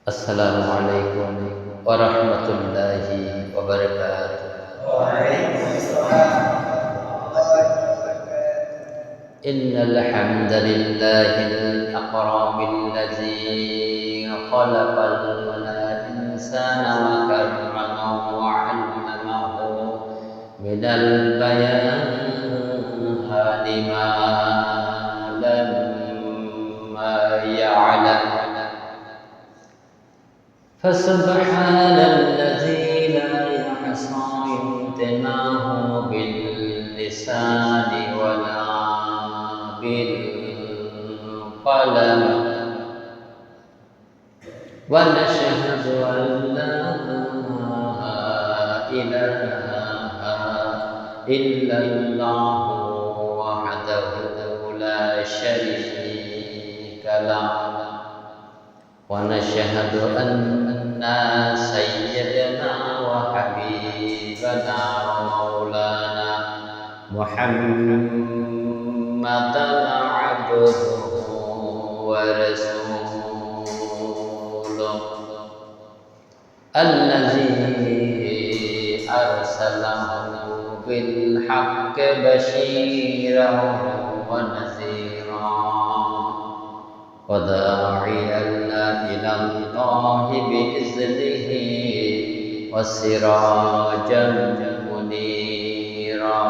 আসসালামু আলাইকুম ওয়া রাহমাতুল্লাহি ওয়া বারাকাতুহু। وعليكم السلام ورحمة الله وبركاته. ইন্নাল হামদালিল্লাহিল আকরামিল্লাযী খালাকাল ইনসানা ওয়া karramahu wa 'allamahu minal bayani ma lam ya'lam. فسبحان الذي لا يحصى امتناه باللسان ولا بالقلم ونشهد أن لا إله إلا الله وحده لا شريك له ونشهد أن سيدنا وحبيبنا ومولانا محمدا عبده ورسوله الذي أرسله بالحق بشيرا ونذيرا وداعيا إلى الله بإذنه وسراجا منيرا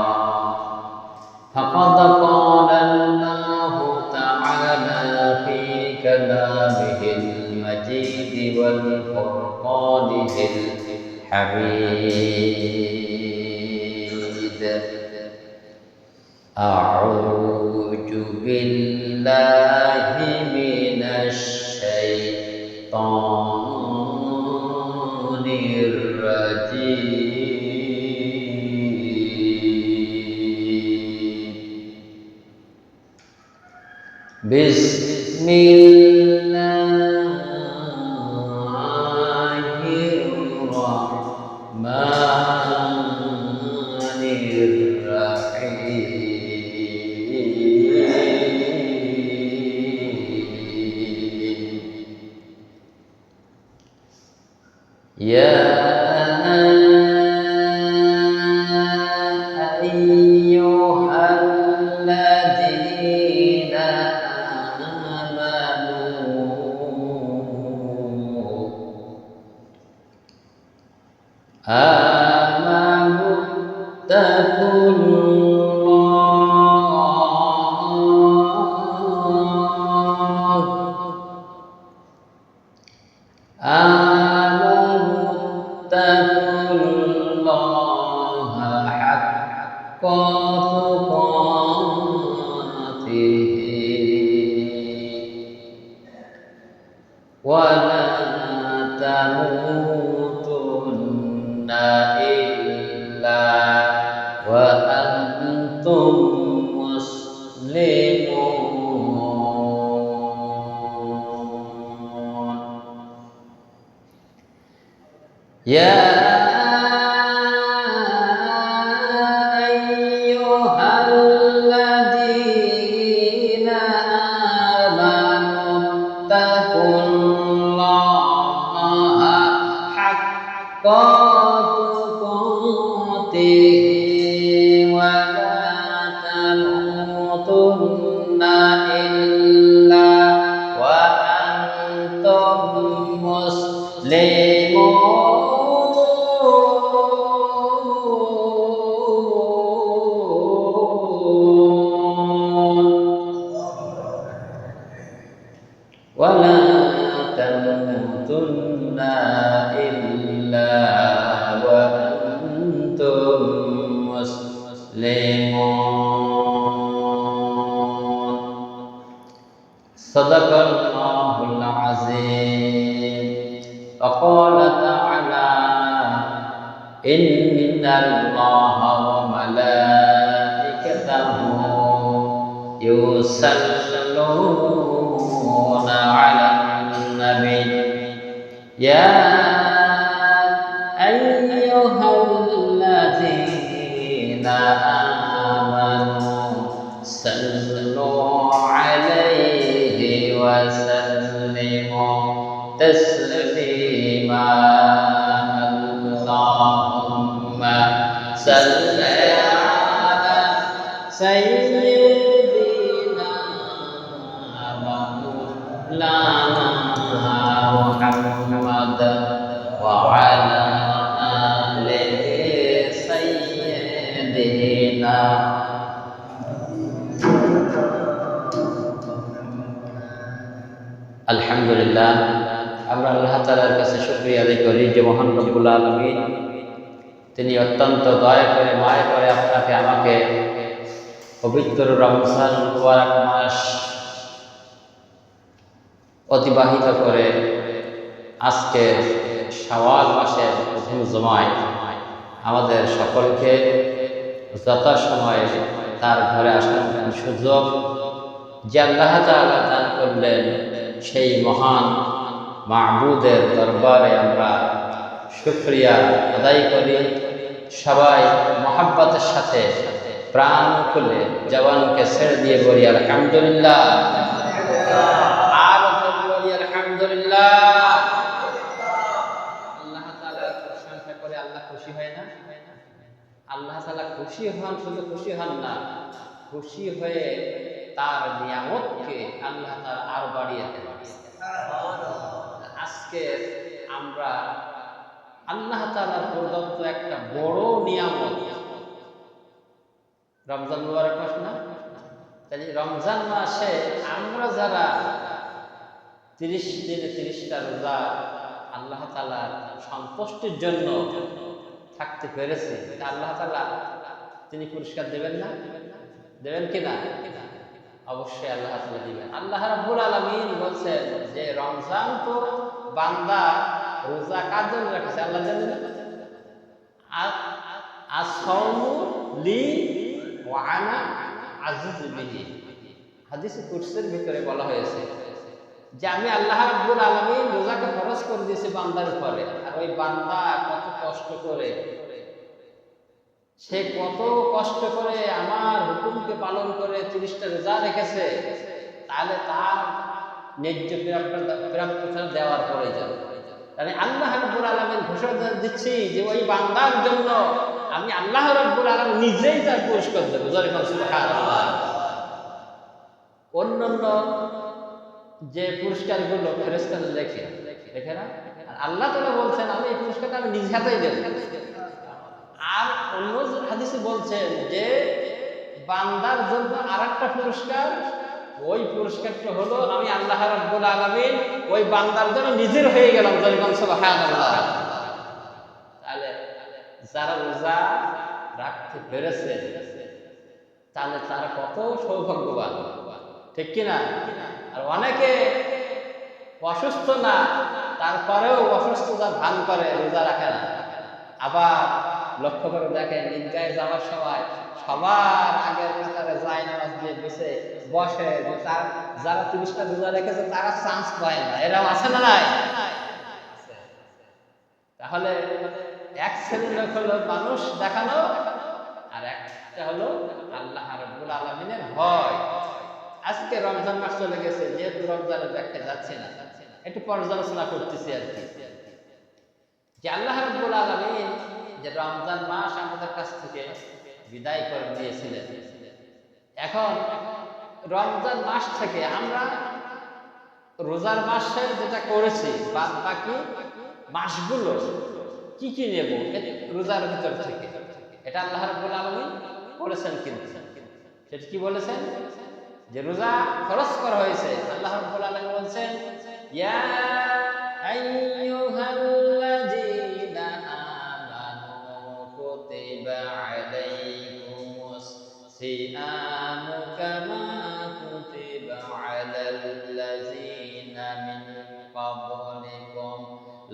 فقد قال الله تعالى في كلامه المجيد والفرقانه الحميد أعوذ بالله من الشيطان الرجيم بسم الله الرحمن الرحيم يا أيها الذين آمنوا اتقوا الله حق تقاته ولا تموتن إلا وأنتم مسلمون يا أيها الذين آمنوا اتقوا الله حق تقاته ولا تموتن إلا وأنتم مسلمون ولا تموتن إلا وأنتم مسلمون صدق الله العظيم وقال تعالى إن الله وملائكته يصلون على النبي يا أيها الذين آمنوا صلوا عليه وسلموا تسليما اللهم صل على سيدنا ومولانا محمد وعلى آل سيدنا আলহামদুলিল্লাহ। আমরা আল্লাহ তাআলার কাছে শুকরিয়া আদায় করি যে মহান রব্বুল আলামিন তিনি অত্যন্ত দয়া করে মায়া করে আপনাকে আমাকে পবিত্র রমজান মুবারক মাস অতিবাহিত করে আজকে শাওয়াল মাসের প্রথম জুমায় আমাদের সকলকে যথাসময়ে তার ঘরে আসার সুযোগ যে আল্লাহ তাআলা দান করলেন, সেই মহান মাবুদের দরবারে আমরা শুকরিয়া আদায় করি। সবাই মহাব্বতের সাথে প্রাণ খুলে জবানকে ছেড়ে দিয়ে বলি আলহামদুলিল্লাহ, আর বলি আলহামদুলিল্লাহ। আল্লাহ তাআলার প্রশংসা করে আল্লাহ খুশি হয় না? আল্লাহ তাআলা খুশি হন, শুধু খুশি হন না, খুশি হয়ে তার নিয়ামতকে আল্লাহ তাআলা আরো বাড়িয়ে দেন। আজকে আমরা আল্লাহ তাআলার প্রদত্ত একটা বড় নিয়ামত রমজান মুবারক মাস না? তাই রমজান মাসে আমরা যারা 30 দিনে 30টা রোজা আল্লাহ তাআলার সন্তুষ্টির জন্য থাকতে পেরেছি, আল্লাহ তাআলা তিনি পুরস্কার দেবেন না? দেবেন কিনা? অবশ্যই আল্লাহ তাআলা দিবেন। আল্লাহ রাব্বুল আলামিন বলছেন যে রমজান তো বান্দা রোজা কার জন্য রেখেছে? আল্লাহর জন্য। আস-সাওমু লি ওয়া আনা আযিযু বিহি, হাদিসে কুদসির ভিতরে বলা হয়েছে যে আমি আল্লাহ রাব্বুল আলামিন রোজাকে ফরজ করে দিয়েছি বান্দার উপরে, আর ওই বান্দা কত কষ্ট করে, সে কত কষ্ট করে আমার হুকুমকে পালন করে 30টা রোজা রেখেছে, তাহলে তার ন্যায্য প্রাপ্যতা দেওয়ার প্রয়োজন। তাহলে আল্লাহ রাব্বুল আলামিন ঘোষণা দিচ্ছি যে ওই বান্দার জন্য আমি আল্লাহ রাব্বুল আলামিন নিজেই তার পুরস্কার দেব। সুবহানাল্লাহ। অন্যান্য যে পুরস্কারগুলো ফেরেশতারা দেখে না, আল্লাহ তাআলা বলছেন আমি এই পুরস্কারটা আমি নিজ হাতেই দেব। আর অন্য হাদিসে বলছেন যে বান্দার জন্য আরেকটা পুরস্কার, ওই পুরস্কারটা হলো আমি আল্লাহ রাব্বুল আলামিন ওই বান্দার জন্য নিজের হয়ে গেলাম। সুবহানাল্লাহ। তাহলে যারা রোজা রাখতে পেরেছে তাহলে তারা কত সৌভাগ্যবান, ঠিক কিনা? আর অনেকে অসুস্থ না, তারপরেও অসুস্থতার ভান করে রোজা রাখে না। আবার লক্ষ্য করে দেখেন ঈদগাহে যাওয়ার সময় সবার আগের কাতারে যায় নামাজ দিয়ে বসে বসে, তার যারা 30টা রোজা রেখেছে তারা চান্স পায় না। এরকম আছে না নাই? তাহলে এক শ্রেণীর লোক হলো মানুষ দেখানো, আর একটা হলো আল্লাহ রাব্বুল আলামিনের ভয়। আজকে রমজান মাস চলে গেছে, যেহেতু রমজানের ব্যাখ্যা যাচ্ছে না, একটু পর্যালোচনা করতেছি আর কি, যে আল্লাহ রাব্বুল আলামিন যে রমজান মাস আমাদের কাছ থেকে বিদায় করে দিয়েছিলেন, এখন রমজান মাস থেকে আমরা রোজার মাসে যেটা করেছি বাদ বাকি মাসগুলো কি কি নেব রোজার ভিতর থেকে, এটা আল্লাহ রাব্বুল আলামিন বলেছেন। কিন্তু সেটা কি বলেছেন? যে রোজা ফরজ করা হয়েছে। আল্লাহ রাব্বুল আলামিন বলেছেন ইয়া আইয়ুহাল্লাযীনা আমানু কুতিবা আলাইকুমুস সিয়ামু কামা কুতিবা আলাল্লাযীনা মিন ক্বাবলিকুম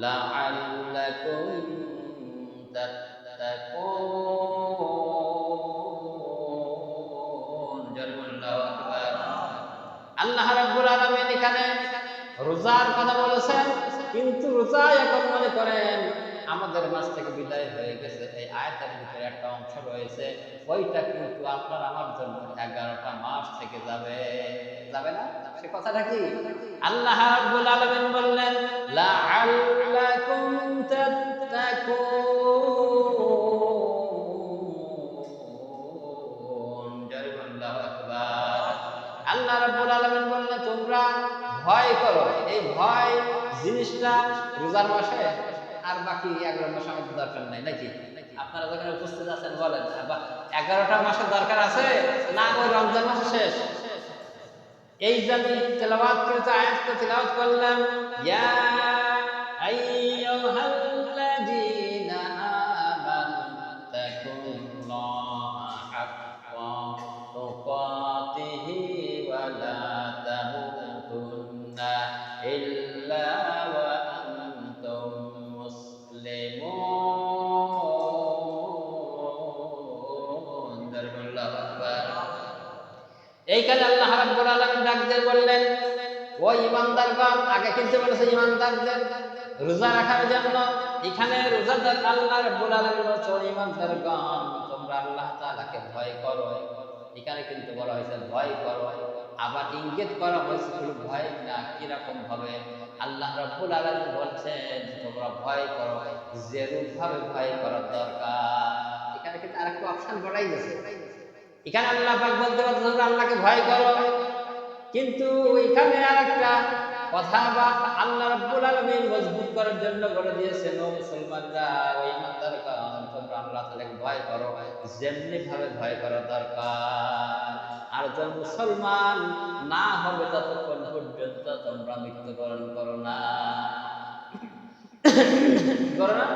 লাআল্লাকুম তাত্তাকুন। আল্লাহু আকবার। আল্লাহ রাব্বুল আলামিন এখানে রোজার কথা বলেছেন, কিন্তু রোজা এখন মনে করেন আমাদের মাঝ থেকে বিদায় হয়ে গেছে, এই আয়াতের ভিতরে একটা অংশ রয়েছে, ওইটা কিন্তু আপনার আমার জন্য 11টা মাস থেকে যাবে, যাবে না? সে কথাটা কি? আল্লাহ রাব্বুল আলামিন বললেন লাআল্লাকুম তাত্তাকুন। আল্লাহু আকবার। আল্লাহ রাব্বুল আলামিন বললেন তোমরা ভয় করো। এই ভয় জিনিসটা রোজার মাসে আর বাকি 11 মাস আমাদের দরকার নাই নাকি? আপনারা যখন উপস্থিত আছেন বলেন 11টা মাসের দরকার আছে না? ওই রমজান মাসে শেষ। এই যে আমি তেলাওয়াত করেছি, আয়াতটা তেলাওয়াত করলাম, ইয়া আইয়ুহাল্লাযীনা আমানু তাকুল্লাহা হাক্কা তুকাতিহি ওয়া লা তামুতুন্না ইল্লা ওয়া আনতুম মুসলিমুন। আল্লাহু আকবার। এইখানে আল্লাহ রাব্বুল আলামিন ডাক দিয়ে বললেন ও ঈমানদারগণ, আগে কিন্তু বলেছে ঈমানদারদের রোজা রাখার জন্য, এখানে রোজাদার আল্লাহ রাব্বুল আলামিন বলছে ও ঈমানদারগণ তোমরা আল্লাহ তাআলাকে ভয় করো। এখানে কিন্তু বলা হয়েছে ভয় করো, আবার ইঙ্গিত করা হয়েছে ভয় না কিরকম ভাবে। আল্লাহ রাব্বুল আলামিন বলছেন তোমরা ভয় করো যেরূপ ভাবে ভয় করার দরকার। এখানে কিন্তু আরেকটা অপশন বলাই গেছে। এখানে আল্লাহ পাক বলতে পারছে তোমরা আল্লাহকে ভয় করো, কিন্তু এখানে আরেকটা কথা বা আল্লাহ রাব্বুল আলামিন মজবুত করার জন্য বলে দিয়েছেন ও মুসলমানরা, ও ঈমানদারগণ তোমরা আল্লাহ তাআলাকে ভয় করো যেমনি ভাবে ভয় করা দরকার। আর যখন মুসলমান না হবে ততক্ষণ পর্যন্ত তোমরা মৃত্যুবরণ করো না। করো না?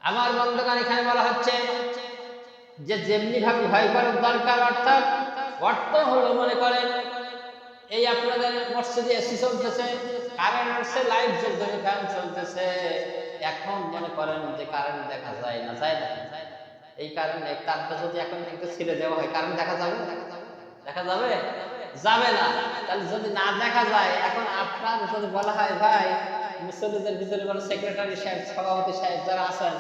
আমার বন্ধুগণ, এখানে বলা হচ্ছে যে যেমনি ভাবে ভয় করার দরকার, অর্থাৎ অর্থ হলো মনে করেন এই আপনাদের মসজিদে এসি চলতেছে, কারেন্ট আসছে, লাইট জ্বলতেছে, ফ্যান চলতেছে, এখন মনে করেন যে কারেন্ট দেখা যায় না, যায় না? এই কারেন্ট এই তারটা যদি এখন একটু ছিঁড়ে দেওয়া হয় কারেন্ট দেখা যাবে? দেখা যাবে? যাবে না। তাহলে যদি না দেখা যায়, এখন আপনার যদি বলা হয় ভাই মুসল্লিদের ভিতরে বলে সেক্রেটারি সাহেব, সভাপতি সাহেব যারা আছেন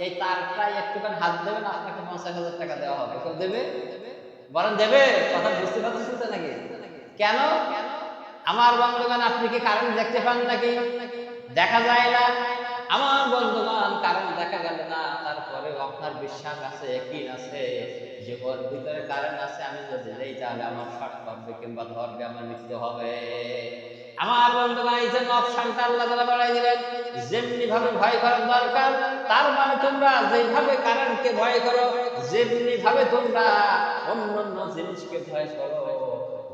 এই তারটাই একটুখানি হাত দেবেন, আপনাকে 50,000 টাকা দেওয়া হবে। কেউ দেবে? বলেন দেবে? কথা বুঝতে পারতেছেন তো নাকি? কেন? আমার বন্ধুগণ, আপনি কি কারেন্ট দেখতে পান নাকি? দেখা যায় না। আমার বন্ধুগণ, কারেন্ট দেখা গেল না, তারপরে আপনার বিশ্বাস আছে, ইয়াকিন আছে যে ওর ভিতরে কারেন্ট আছে, আমি যদি যাই তাহলে আমার শর্ট করবে কিংবা ধরবে, আমার মৃত্যু হবে। আমার বন্ধুগণ, এই জন্য অপশনটা আল্লাহ তাআলা বলাই দিলেন যেমনি ভাবে ভয় করার দরকার, তার মানে তোমরা যেভাবে কারেন্টকে ভয় করো, যেমনি ভাবে তোমরা অন্যান্য জিনিসকে ভয় করো,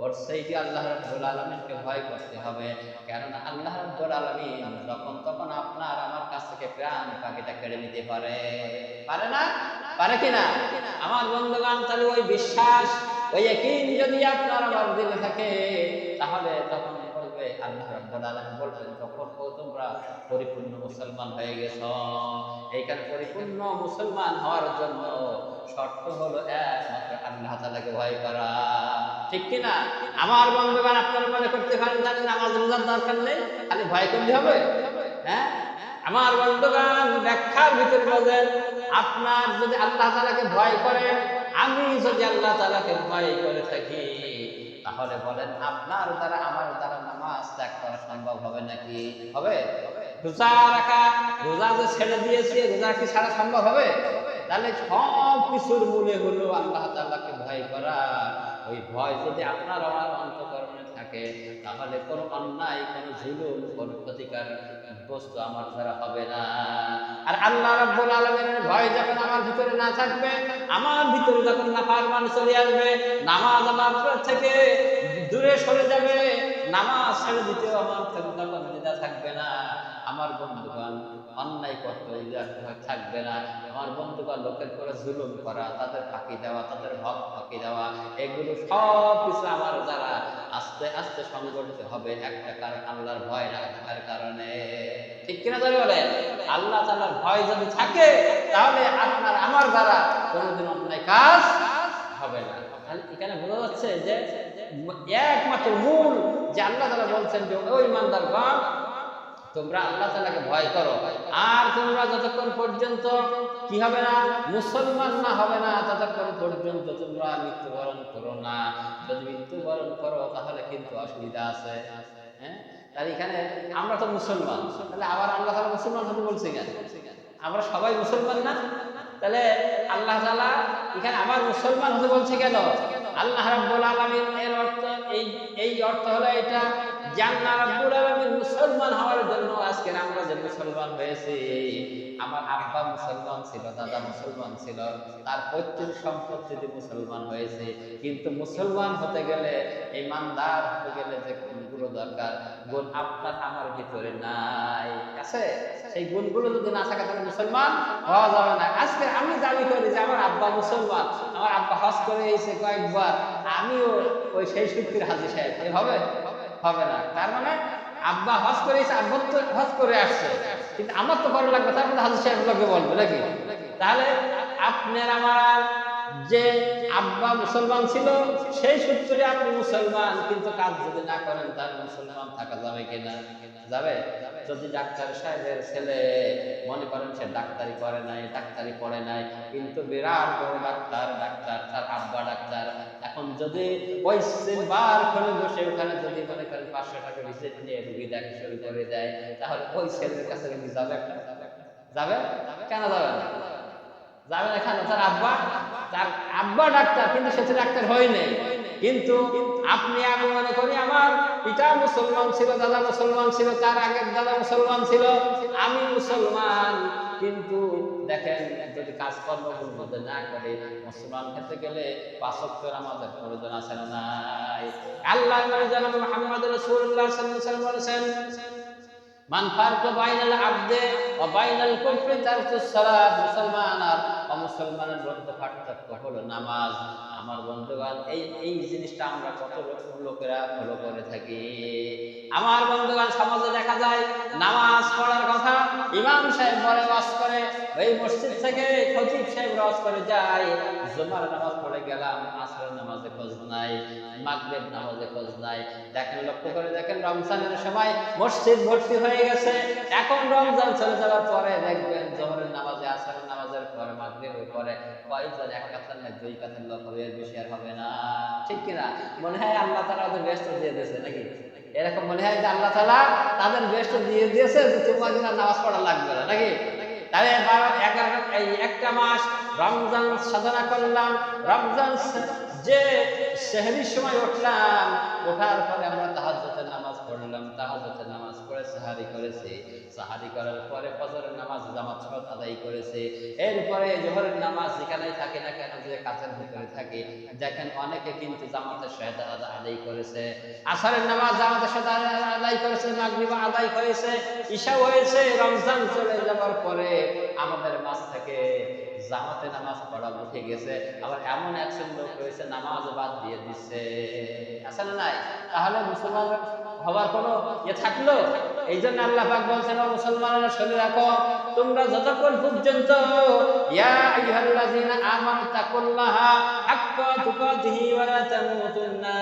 ওর সেইটি আল্লাহ রাব্বুল আলামিনকে ভয় করতে হবে। কেননা আল্লাহ রাব্বুল আলামিন যখন তখন আপনার আমার কাছ থেকে প্রাণ পাখিটা কেড়ে নিতে পারে। পারে না? পারে কিনা? আমার বন্ধুগণ, তাহলে ওই বিশ্বাস, ওই ইয়াকিন যদি আপনার আমার দিলে থাকে, তাহলে তখন বলবে আল্লাহ রাব্বুল আলামিন বলবেন তখন তোমরা পরিপূর্ণ মুসলমান হয়ে গেছো। এইখানে পরিপূর্ণ মুসলমান হওয়ার জন্য শর্ত হলো একমাত্র আল্লাহ তাআলাকে ভয় করা। ঠিক কিনা? আমার বন্ধুগণ, আপনারা মনে করতে পারেন জানেন নামাজ রোজার দরকার নেই, খালি ভয় করলে হবে? হ্যাঁ, আমার বন্ধুগণ, ব্যাখ্যার ভিতরে বলেন আপনার যদি আল্লাহ তাআলাকে ভয় করেন, আমি যদি আল্লাহ তাআলাকে ভয় করে থাকি, তাহলে বলেন আপনার দ্বারা আমার দ্বারা নামাজ ত্যাগ করা সম্ভব হবে নাকি? হবে? রোজা রাখা, রোজা যে ছেড়ে দিয়েছে, রোজা কি ছাড়া সম্ভব হবে? তাহলে সব কিছুর মূলে হলো আল্লাহ তাআলাকে ভয় করা। ওই ভয় যদি আপনার আমার অন্তঃকরণে থাকে, তাহলে কোনো অন্যায়, কোনো জুলুম, কোনো ক্ষতিকর বস্তু আমার দ্বারা হবে না। আর আল্লাহ রাব্বুল আলামিনের ভয় যখন আমার ভিতরে না থাকবে, আমার ভিতরে যখন নাফরমানি চলে আসবে, নামাজ আমার থেকে দূরে সরে যাবে, নামাজ ছেড়ে দিতেও আমার তখন দ্বিধা থাকবে না। আমার বন্ধুগণ, অন্যায় করতে থাকবে না। আমার বন্ধুগণ, লোকের করে জুলুম করা, তাদের ফাঁকি দেওয়া, তাদের হক ফাঁকি দেওয়া, এগুলো সব কিছু আমার দ্বারা আস্তে আস্তে সংগঠিত হবে একটা কারণ আল্লাহর ভয় না থাকার কারণে। ঠিক কিনা ধরে বলেন? আল্লাহ তাআলার ভয় যদি থাকে, তাহলে আপনার আমার দ্বারা কোনোদিন অন্যায় কাজ হবে না। এখানে বোঝা যাচ্ছে যে একমাত্র মূল যে আল্লাহ তাআলা বলছেন যে ওই ইমানদারগণ তোমরা আল্লাহ তাআলাকে ভয় করো, আর তোমরা যতক্ষণ পর্যন্ত কি হবে না, মুসলমান না হবে না, ততক্ষণ পর্যন্ত তোমরা মৃত্যুবরণ করো না। যদি মৃত্যুবরণ করো তাহলে কিন্তু অসুবিধা আছে। হ্যাঁ, তার এখানে আমরা তো মুসলমান, তাহলে আবার আল্লাহ তাআলা মুসলমান হতে বলছে কেন? আমরা সবাই মুসলমান না? তাহলে আল্লাহ তাআলা এখানে আবার মুসলমান হতে বলছে কেন? আল্লাহ রাব্বুল আলামিন এর অর্থ এই অর্থ হলো এটা যে আল্লাহ রাব্বুল আলামিন মুসলমান হওয়ার জন্য আজকে আমরা যে মুসলমান হয়েছি, আমার আব্বা মুসলমান ছিল, দাদা মুসলমান ছিল, তার পৈতৃক সম্পত্তিতে মুসলমান হয়েছে, কিন্তু মুসলমান হতে গেলে, ইমানদার হতে গেলে যে গুণগুলো দরকার, গুণ আপনার আমার ভিতরে নাই, আছে? সেই গুণগুলো যদি না থাকে তাহলে মুসলমান হওয়া যাবে না। আজকে আমি দাবি করি যে আমার আব্বা মুসলমান, আমার আব্বা হজ করে এসেছে কয়েকবার, আমিও ওই সেই সূত্রের হাজী সাহেব, হবে? হবে না। তার মানে আব্বা হজ করে এসে, আব্বা তো হজ করে আসছে, কিন্তু আমার তো করা লাগবে, তারপরে হাজী সাহেব লোকে বলবে নাকি? তাহলে আপনার আমার যে আব্বা মুসলমান ছিল সেই সূত্রে আপনি মুসলমান, কিন্তু কাজ যদি না করেন তাহলে মুসলমান থাকা যাবে কিনা? যাবে? যদি ডাক্তার সাহেবের ছেলে মনে করেন সে ডাক্তারি করে নাই, ডাক্তারি পড়ে নাই, কিন্তু বিরাট বড় ডাক্তার, তার আব্বা ডাক্তার, এখন যদি ওই চেম্বার খুলে বসে ওখানে যদি মনে করেন 500 টাকা রিসিপ্ট নিয়ে রুগী দেখা শুরু করে দেয়, তাহলে ওই ছেলের কাছে কিন্তু যাবে? যাবে? কেন যাবে না? যাবে না কেন? তার আব্বা ডাক্তার, কিন্তু সে ডাক্তার হয় নাই। কিন্তু আপনি আমি মনে করি আমার পিতা মুসলমান ছিল, দাদা মুসলমান ছিল, তার আগের দাদা মুসলমান ছিল, আমি মুসলমান, কিন্তু দেখেন যদি কাজকর্মগুলোর মধ্যে না করে মুসলমান হতে গেলে 5 ওয়াক্ত নামাজের প্রয়োজন আছে না নাই? আল্লাহ নবী জনাব মুহাম্মদ রাসূলুল্লাহ সাল্লাল্লাহু আলাইহি ওয়াসাল্লাম বলেছেন, মান ফারকা বাইনাল আবদে ওয়া বাইনাল কুফরি তারকুস সালাত, মুসলমান আর অমুসলমানের মধ্যে পার্থক্য হলো নামাজ। আমার বন্ধুগণ, এই জিনিসটা আমরা কত লোকেরা ফলো করে থাকি। আমার বন্ধুগণ, সমাজে দেখা যায় নামাজ পড়ার কথা ইমাম সাহেব বলে ওয়াজ করে, ওই মসজিদ থেকে খতিব সাহেব ওয়াজ করে যায়, জুমার নামাজ পড়ে গেলাম, আসরের নামাজে খোঁজ নাই, মাগরিব নামাজে খোঁজ নাই। দেখেন, লক্ষ্য করে দেখেন, রমজানের সময় মসজিদ ভর্তি হয়ে গেছে, এখন রমজান চলে যাওয়ার পরে দেখবেন জোহরের নামাজে, আসরের নামাজের পরে, মাগরিবের পরে কয়েকজন এক কাতার না দুই কাতার লোক হবে, এর বেশি আর হবে না। ঠিক কিনা? মনে হয় আল্লাহ তাআলা ওদের ব্যস্ত দিয়ে দিয়েছে নাকি? এরকম মনে হয় যে আল্লাহ তাআলা তাদের ব্যস্ত দিয়ে দিয়েছে যে তোমাদের নামাজ পড়া লাগবে না নাকি? তাহলে 11 এই একটা মাস রমজান সাধনা করলাম, রমজান যে সেহরির সময় উঠলাম, ওঠার পরে আমরা তাহাজ্জুদের নামাজ পড়লাম, তাহাজ্জুদের নামাজ পড়ে সাহারি করেছি, সাহারি করার পরে ফজরের নামাজ জামাত সহ আদায় করেছি, এরপরে জোহরের নামাজ যেখানেই থাকে না কেন, যে কাজের ভিতরে থাকে, দেখেন অনেকে কিন্তু জামাতের সাথে আদায় করেছে, আসরের নামাজ জামাতের সাথে আদায় করেছে, মাগরিব আদায় করেছে, ঈশা হয়েছে। রমজান চলে যাওয়ার পরে আমাদের মাঝ থেকে জামাতে নামাজ পড়া উঠে গেছে, আবার এমন একজন লোক রয়েছে নামাজ বাদ দিয়ে দিচ্ছে, আছে না নাই? তাহলে মুসলমান হওয়ার কোনো থাকলো? এই জন্য আল্লাহ পাক বলছেন, ও মুসলমানরা শুনে রাখো, তোমরা যতক্ষণ পর্যন্ত ইয়া আইয়ুহাল্লাযীনা আমানু তাকুল্লাহা হাক্কা তুকাতিহি ওয়া লা তামুতুন্না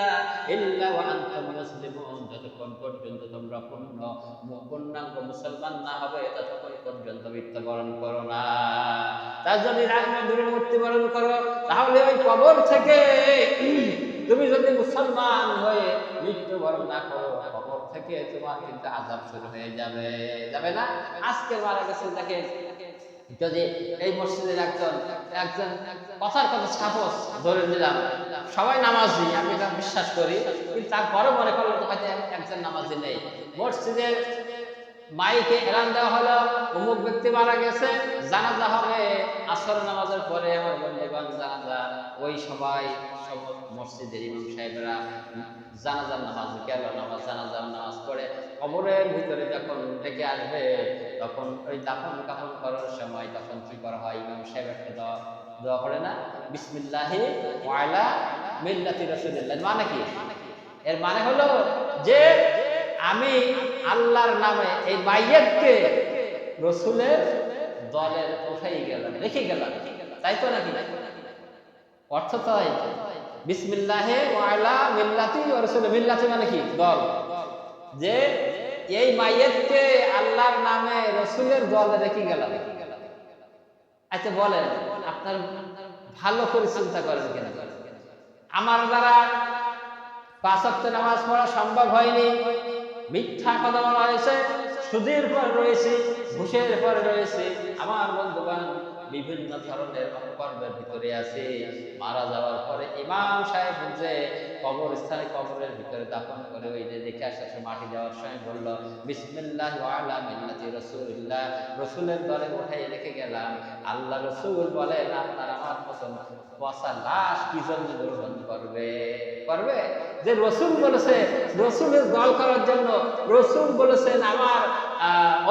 ইল্লা ওয়া আনতুম মুসলিমুন, যতক্ষণ পর্যন্ত তোমরা পূর্ণাঙ্গ মুসলমান না হবে ততক্ষণ পর্যন্ত মৃত্যুবরণ করো না। তার যদি মৃত্যুবরণ করো, তাহলে ওই কবর থেকে তুমি যদি মুসলমান হয়ে মৃত্যুবরণ না করো, কবর থেকে তোমার কিন্তু আযাব শুরু হয়ে যাবে, যাবে না? আজকে মারা গেছে, দেখেন, যদি এই মসজিদের একজন কথার কথা সাপোজ ধরে নিলাম, সবাই নামাজি, আমি এটা বিশ্বাস করি, কিন্তু তারপরে মনে করলাম হয়তো একজন নামাজি নেই, মসজিদের মাইকে এলান দেওয়া হলো অমুক ব্যক্তি মারা গেছে, জানাজা হবে আসর নামাজের পরে। আমার বন্ধুগণ, জানাজা ওই সবাই মসজিদের ইমাম সাহেবরা জানাজার নামাজ গেল, জানাজার নামাজ পড়ে কবরের ভিতরে যখন ডেকে আসবে, তখন ওই দাফন কাফন করার সময় তখন কি করা হয়? ইমাম সাহেব একটা দোয়া করে না, বিসমিল্লাহি ওয়া আলা মিল্লাতি রাসূলিল্লাহ। মানে কি? এর মানে হলো যে আমি আল্লাহর নামে এই মাইয়াতকে রাসূলের দলের উঠাই গেলাম, রেখে গেলাম, তাই তো নাকি? অর্থ তাই, বিসমিল্লাহি ওয়া আলা মিল্লাতি রাসূল, মিল্লাতি মানে কি? দল, যে এই মাইয়াতকে আল্লাহ রসুলের দলে রেখে গেলাম। আচ্ছা বলেন, আপনার ভালো করে চিন্তা করেন কিনা? আমার দ্বারা 5 ওয়াক্ত নামাজ পড়া সম্ভব হয়নি, মিথ্যা কথা বলা হয়েছে, সুদের পর রয়েছে, ঘুষের পর রয়েছে, আমার বন্ধুগণ বিভিন্ন ধরনের অপকর্মের ভিতরে আছে। মারা যাওয়ার পরে ইমাম সাহেব যে কবরস্থানে কবরের ভিতরে দাফন করে ওই যে দেখে আসার মাটি দেওয়ার সময় বলল বিসমিল্লাহ ওয়া আলা মিল্লাতি রাসূলিল্লাহ, রাসূলের দলে উঠাই রেখে গেলাম। আল্লাহ রাসূল বলেন আপনার আমার মতন পচা লাশ কি জন্য গ্রহণ করবে? করবে? যে রাসূল বলেছে রাসূলের দল করার জন্য, রাসূল বলেছেন আমার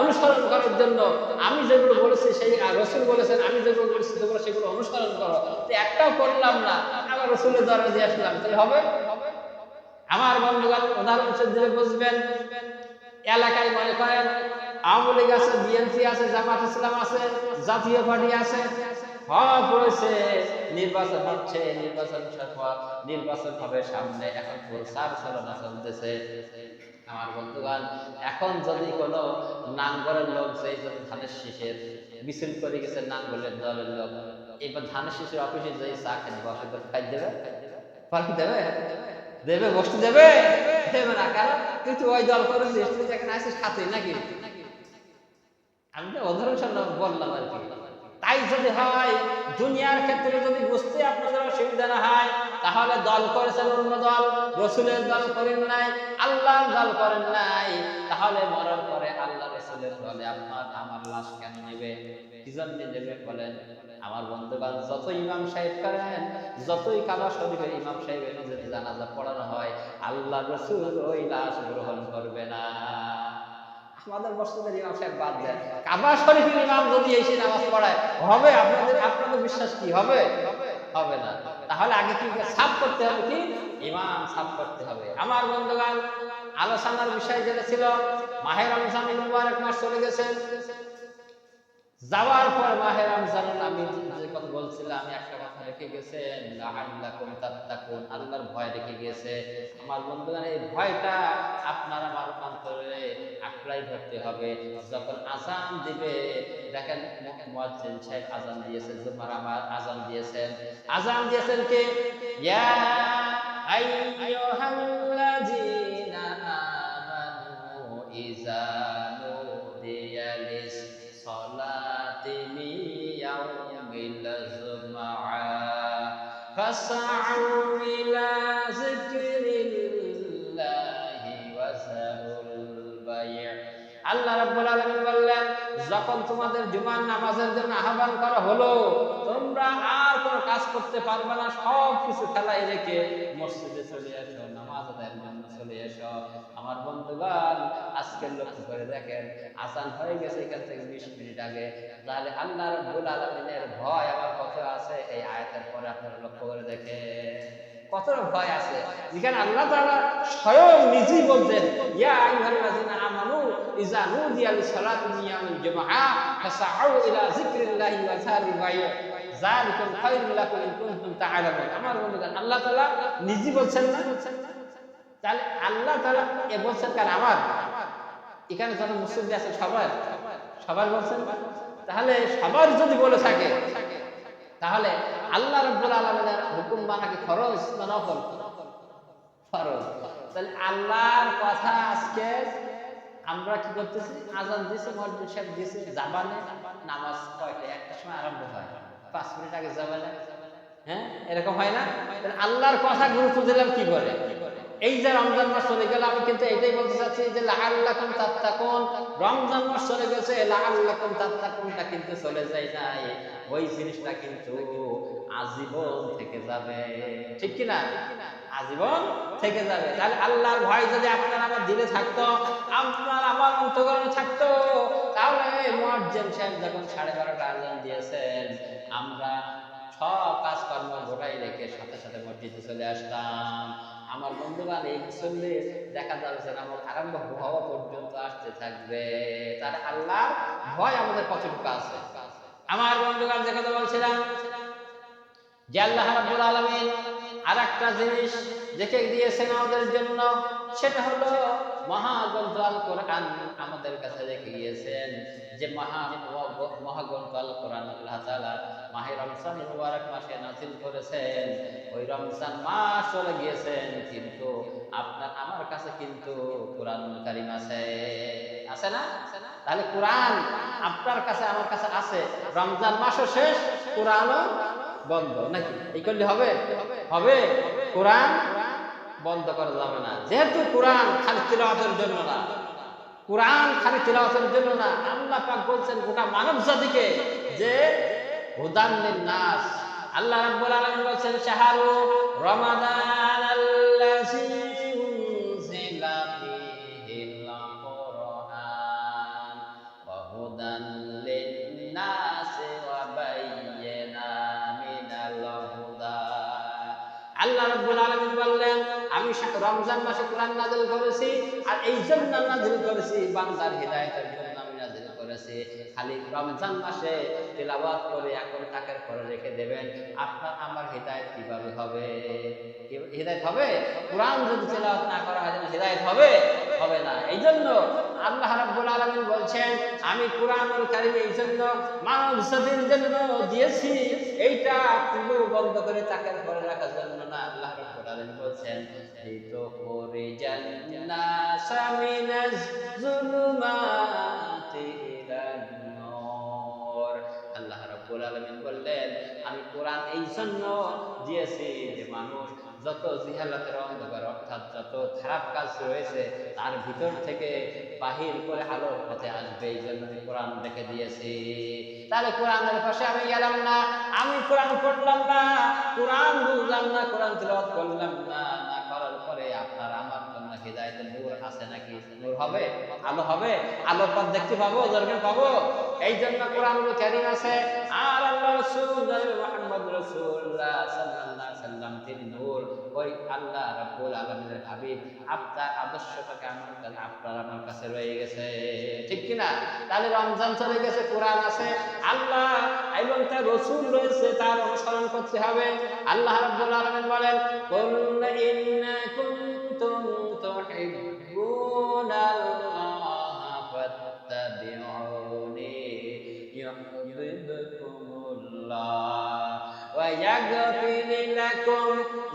অনুসরণ করার জন্য, আমি যেগুলো বলেছি সেই রাসূল বলেছেন আমি যেগুলো বলেছি তোমরা সেগুলো অনুসরণ করো, তো একটাও করলাম না, আমার রাসূলের দলে দিয়ে আসলাম, তাই হবে? আমার বন্ধুগণ উদাহরণ হিসেবে বুঝবেন, এলাকায় মনে করেন আওয়ামী লীগ আছে, বিএনপি আছে, জামাত ইসলাম আছে, জাতীয় পার্টি আছে, সব রয়েছে, নির্বাচন হচ্ছে, নির্বাচন হবে সামনে, এখন প্রচার চালনা চলতেছে। আমার বন্ধুগণ এখন যদি কোনো নাঙ্গলের লোক সেই ধানের শীষের মিছিল করে গেছে, নাঙ্গলের দলের লোক এবার ধানের শীষের অফিসে যাই চা খেতে বসে তো খাই দেবে, পার্টি দেবে, দেবে, বসতে দেবে, দেবে না। কারণ তুই তো ওই দল করেছিস, তুই এখানে আসিস সাথে নাকি? আমি তো উদাহরণ বললাম আর কি। তাই যদি হয় দুনিয়ার ক্ষেত্রে যদি বুঝতে আপনাদের অসুবিধা না হয়, তাহলে দল করেছেন অন্য দল, রসুলের দল করেন নাই, আল্লাহর দল করেন নাই, তাহলে মরার পরে আল্লাহ রসুলের দলে আপনার আমার লাশ কেন নেবে? কি জন্য নেবে বলেন? আমার বন্ধুগণ যত ইমাম সাহেব করেন, যতই কাবা শরীফের ইমাম সাহেবের যদি জানাজা পড়ানো হয়, আল্লাহ রসুল ওই লাশ গ্রহণ করবে না। আমাদের মসজিদের ইমাম সাহেব বাদ দেন, কাবা শরীফের ইমাম যদি এসে নামাজ পড়ায় হবে? আপনাদের বিশ্বাস কি হবে? হবে না। তাহলে আগে কি সাফ করতে হবে? কি ইমাম সাফ করতে হবে। আমার বন্ধুগণ আলোচনার বিষয় যেটা ছিল, মাহে রমজান মুবারক মাস চলে গেছে, যাওয়ার পর মাহে রমজানের আমি যে কথা বলছিলাম, আমি একটা কথা রেখে গেছেন লাআল্লাকুম তাত্তাকুন, আল্লাহর ভয় রেখে গেছে। আমার বন্ধুগণ এই ভয়টা আপনার আমার অন্তরে আঁকড়াই ধরতে হবে। যখন আযান দিবে, দেখেন মুয়াজ্জিন সাহেব আযান দিয়েছেন, জুমার আমার আযান দিয়েছেন কে? ইয়া আইয়ুহাল্লাযীনা আমানু ইযা নুদিয়া লিস সালাতি মিয়াউমিল জুমআ ফাসআউ ইলা যিকরিল্লাহি ওয়া যারুল বাই'। আল্লাহ রাব্বুল আলামিন বললেন, যখন তোমাদের জুমার নামাজের জন্য আহ্বান করা হলো, তোমরা আর কোনো কাজ করতে পারবে না, সব কিছু ফেলাই রেখে মসজিদে চলে এসো, নামাজ আদায়ের জন্য চলে এসো। আমার বন্ধুগণ আজকের লক্ষ্য করে দেখেন, আযান হয়ে গেছে এখান থেকে 20 মিনিট আগে, তাহলে আল্লাহ রাব্বুল আলামিনের ভয় আমার কত আছে এই আয়াতের পরে আপনারা লক্ষ্য করে দেখেন কত ভয় আছে। যেখানে আল্লাহ তাআলা স্বয়ং নিজেই বলছেন, ইয়া আইয়ুহাল্লাযীনা আমানু ইযা নুদিয়া লিস-সালাতি মিন ইয়াউমিল জুমআ ফাসআউ ইলা যিকরিল্লাহি ওয়া যারুল বাই' যালিকুম খায়রুল লাকুম ইন কুনতুম তা'লামুন। আমার বন্ধুগণ আল্লাহ তাআলা নিজেই বলছেন না? তাহলে আল্লাহ তাআলা এ বলছেন কার? আমার। এখানে যত মুসলিম আছে সবার বলছেন। তাহলে সবার যদি বলে থাকে, তাহলে আল্লাহ রাব্বুল আলামিনের হুকুম মানা কি ফরজ না নফল? ফরজ। তাহলে আল্লাহর কথা আজকে আমরা কি করতেছি? আযান দিছে, মুয়াজ্জিন সাহেব দিছে, জাবানে নামাজ কয়টা? একটা সময় আরম্ভ হয়, 5 মিনিট আগে জাবানে, হ্যাঁ এরকম হয় না? তাহলে আল্লাহর কথা গুরুত্ব দিলাম কি করে? এই যে রমজান মাস চলে গেল, আমি কিন্তু এটাই বলতে চাচ্ছি যে লাআল্লাকুম তাত্তাকুন, রমজান মাস চলে গেছে, লাআল্লাকুম তাত্তাকুনটা কিন্তু চলে যায় নাই, ওই জিনিসটা কিন্তু আজীবন থেকে যাবে, ঠিক কি না? আজীবন থেকে যাবে। তাহলে আল্লাহর ভয় যদি আপনার আমার দিলে থাকতো, আপনার আমার অন্তঃকরণে থাকতো, তাহলে মুয়াজ্জিন সাহেব যখন 12:30 আযান দিয়েছেন, আমরা সব কাজকর্ম গোটাই রেখে সাথে সাথে মসজিদে চলে আসতাম। আমার বন্ধুগণ এই মুসল্লি দেখা যাচ্ছে নামাজ আরম্ভ হওয়া পর্যন্ত আসতে থাকবে। তার আল্লাহর ভয় আমাদের কতটুকু আছে? আমার বন্ধুগণ যে কথা বলছিলাম যে আল্লাহ রাব্বুল আলামিন আরেকটা জিনিস রেখে দিয়েছেন আমাদের জন্য, সেটা হলো মহাগ্রন্থ আল কোরআন আমাদের কাছে রেখে গিয়েছেন। যে মহাগ্রন্থ আল কোরআন আল্লাহ তাআলা মাহে রমজান মুবারক মাসে নাযিল করেছেন, ওই রমজান মাস চলে গিয়েছেন, কিন্তু আপনার আমার কাছে কিন্তু কোরআনুল কারীম আছে, আছে না? তাহলে কোরআন আপনার কাছে আমার কাছে আছে, রমজান মাসও শেষ, কোরআনও বন্ধ, নাকি? এই করলে হবে? হবে? কোরআন বন্ধ করা যাবে না, যেহেতু কোরআন খালি তিলাওয়াতের জন্য না, কোরআন খালি তিলাওয়াতের জন্য না, আল্লাহ পাক বলছেন গোটা মানব জাতিকে যে হুদান লিন-নাস। আল্লাহ রাব্বুল আলামিন বলছেন শাহরু রমাদানাল্লাযী উনজিলা ফীহিল কুরআন ওয়া হুদান লিন-নাস ওয়া বায়্যিনাতিন মিনাল হুদা। আল্লাহ রাব্বুল আলামিন বললেন আমি রমজান মাসে কোরআন নাযিল করেছি, আর এই জন্য নাযিল করেছি বান্দার হিদায়াতের জন্য আমি নাযিল করেছি। খালি রমজান মাসে তেলাওয়াত করে এখন তাকের পরে রেখে দেবেন, আপনার আমার হিদায়াত কিভাবে হবে? হিদায়াত হবে? কোরআন যদি তেলাওয়াত না করা হয় হিদায়াত হবে? হবে না। এই জন্য আল্লাহ রাব্বুল আলামিন বলছেন আমি কোরআনুল কারীম এই জন্য মানব জাতির জন্য দিয়েছি, এইটা পুরো বন্ধ করে তাকের পরে রাখার জন্য না। আল্লাহ রাব্বুল আলামিন বলছেন লিতুখরিজান নাসা মিনাজ যুলুমাতি ইলান নূর। আল্লাহ রাব্বুল আলামিন বললেন আমি কোরআন এই জন্য দিয়েছি যে মানুষ যত জিহালাতের অন্ধকার অর্থাৎ যত খারাপ কাজ রয়েছে তার ভিতর থেকে বাহির করে আলোর পথে আসবে, এই জন্য আমি কোরআন রেখে দিয়েছি। তাহলে কোরআনের পাশে আমি গেলাম না, আমি কোরআন পড়লাম না, কোরআন বুঝলাম না, কোরআন তিলাওয়াত করলাম না, না করার পরে আপনার আমার জন্য হিদায়াতের নূর আছে নাকি? নূর হবে? আলো হবে? আলোর পথ দেখতে পাবো, দরকার পাবো। এই জন্য কোরআনুল কারীম আছে, আর আল্লাহ রাসূল মুহাম্মদ রাসূলুল্লাহ সাল্লাল্লাহু আলাইহি ওয়াসাল্লাম তিনি নূর। ওই আল্লাহ রাব্বুল আলামিনের হাবিব আপনার আদর্শটাকে আপনার আমার কাছে রয়ে গেছে, ঠিক কি না? তাহলে রমজান চলে গেছে, কোরআন আছে, আল্লাহ এবং তার রাসূল রয়েছে, তার অনুসরণ করতে হবে। আল্লাহ রাব্বুল আলামিন বলেন কুল ইন কুনতুম তুহিব্বুনাল্লাহা ফাত্তাবিউনি ইউহিব্বুকুমুল্লাহ ওয়া ইয়াগফির লাকুম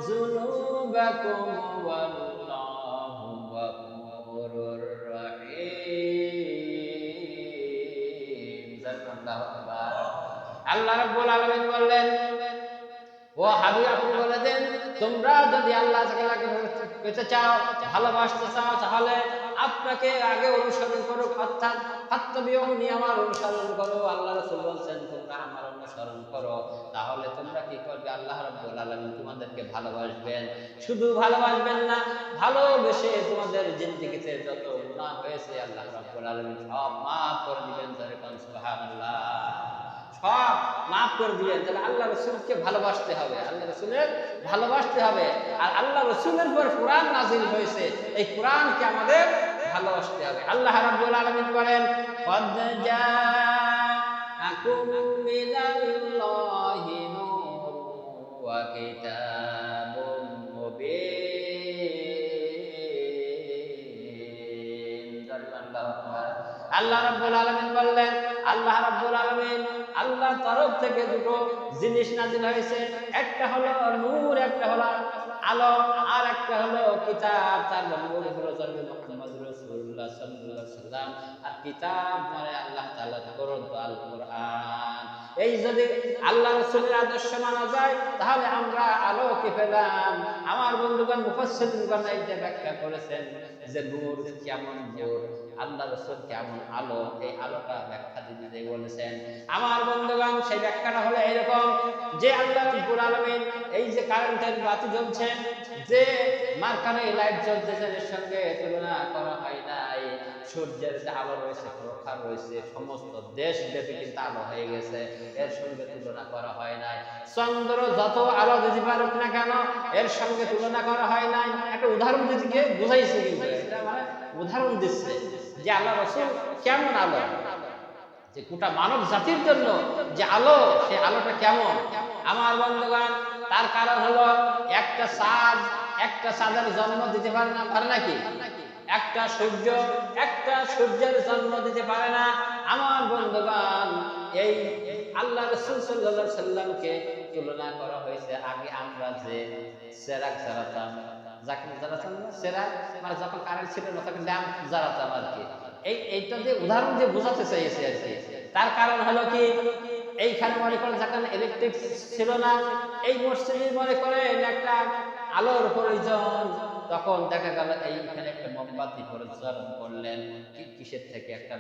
যুনুবাকুম ওয়াল্লাহু গফুরুর রহিম। জাল্লাল্লাহু আকবার। আল্লাহ রাব্বুল আলামিন বললেন ও হাবিব আপনি বলে দেন তোমরা যদি আল্লাহ তাআলাকে পেতে চাও, ভালোবাসতে চাও, তাহলে আপনাকে আগে অনুসরণ করো, অর্থাৎ ফাত্তাবিউনি আমার অনুসরণ করো। আল্লাহ রাসূল বলেন তোমরা আমার অনুসরণ করো, তাহলে তোমরা কি করবে? আল্লাহ রাব্বুল আলামিন তোমাদেরকে ভালোবাসবেন। শুধু ভালোবাসবেন না, ভালোবেসে তোমাদের জিন্দেগিতে যত গুনাহ হয়েছে আল্লাহ রাব্বুল আলামিন সব maaf করে দিবেন। সুবহানাল্লাহ, সব মাফ করে দিবেন। তাহলে আল্লাহ রাসূলকে ভালোবাসতে হবে, আল্লাহ রাসূলের ভালোবাসতে হবে। আর আল্লাহ রাসূলের পর কোরআন নাযিল হয়েছে, এই কোরআনকে আমাদের ভালোবাসতে হবে। আল্লাহ রাব্বুল আলামিন বলেন কদ জাআকুম মিনাল্লাহি নূরুন ওয়া কিতাবুম মুবিন। জাল্লাল্লাহু আকবার। আল্লাহ রাব্বুল আলামিন বললেন আল্লাহ রাব্বুল আলামিন আল্লাহর তরফ থেকে দুটো জিনিস নাযিল হয়েছে, একটা হলো নূর, একটা হলো আলো, আর একটা হলো কিতাব। তার নূর হলো জনাবে মুহাম্মদ রাসূলুল্লাহ সাল্লাল্লাহু আলাইহি ওয়াসাল্লাম, আর কিতাব মানে আল্লাহ তাআলার গ্রন্থ আল কোরআন। এই যদি আল্লাহ রাসূলের আদর্শ মানা যায় তাহলে আমরা আলোকে পেলাম। আমার বন্ধুগণ মুফাসসিরিনগণ এইটা ব্যাখ্যা করেছেন যে নূর কেমন নূর, আল্লাহ রাসূল কেমন আলো, এই আলোটা ব্যাখ্যা দিতে বলেছেন। আমার বন্ধুগণ সেই ব্যাখ্যাটা হলো এরকম যে আল্লাহ রাব্বুল আলামিন এই যে কারেন্টের বাতি জ্বলছে, যে মার্কারে লাইট জ্বলতেছে, এর সঙ্গে তুলনা করা হয় নাই সূর্যের যে আলো রয়েছে, প্রখর রয়েছে, সমস্ত দেশ ব্যাপী কিন্তু আলো হয়ে গেছে, এর সঙ্গে তুলনা করা হয় নাই। চন্দ্র যত আলো দিতে পারুক না কেন এর সঙ্গে তুলনা করা হয় নাই। একটা উদাহরণ দিতে গিয়ে বুঝাইছে, কিন্তু এটা মানে উদাহরণ দিচ্ছে যে আল্লাহ রাসূল কেমন আলো, যে গোটা মানব জাতির জন্য যে আলো, সেই আলোটা কেমন। আমার বন্ধুগণ তার কারণ হলো একটা চাঁদের জন্ম দিতে পারে না, পারে নাকি? একটা সূর্যের জন্ম দিতে পারে না। আমার বন্ধুগণ, এই আল্লাহ রাসূল সাল্লাল্লাহু আলাইহি সাল্লামকে তুলনা করা হয়েছে আগে আমরা যে চেরাগ জ্বালাতাম, যাকে জ্বালাতাম না চেরাগ, মানে যখন কারেন্ট ছিল না তখন ল্যাম্প জ্বালাতাম আর কি। এইটা দিয়ে উদাহরণ দিয়ে বোঝাতে চাইছে আর কি। তার কারণ হলো কি, এইখানে মনে করেন যখন ইলেকট্রিক ছিল না, এই মসজিদে মনে করেন একটা আলোর প্রয়োজন, তখন দেখা গেল এইখানে একটা মোমবাতি প্রজ্বলন করলেন কিসের থেকে, একটা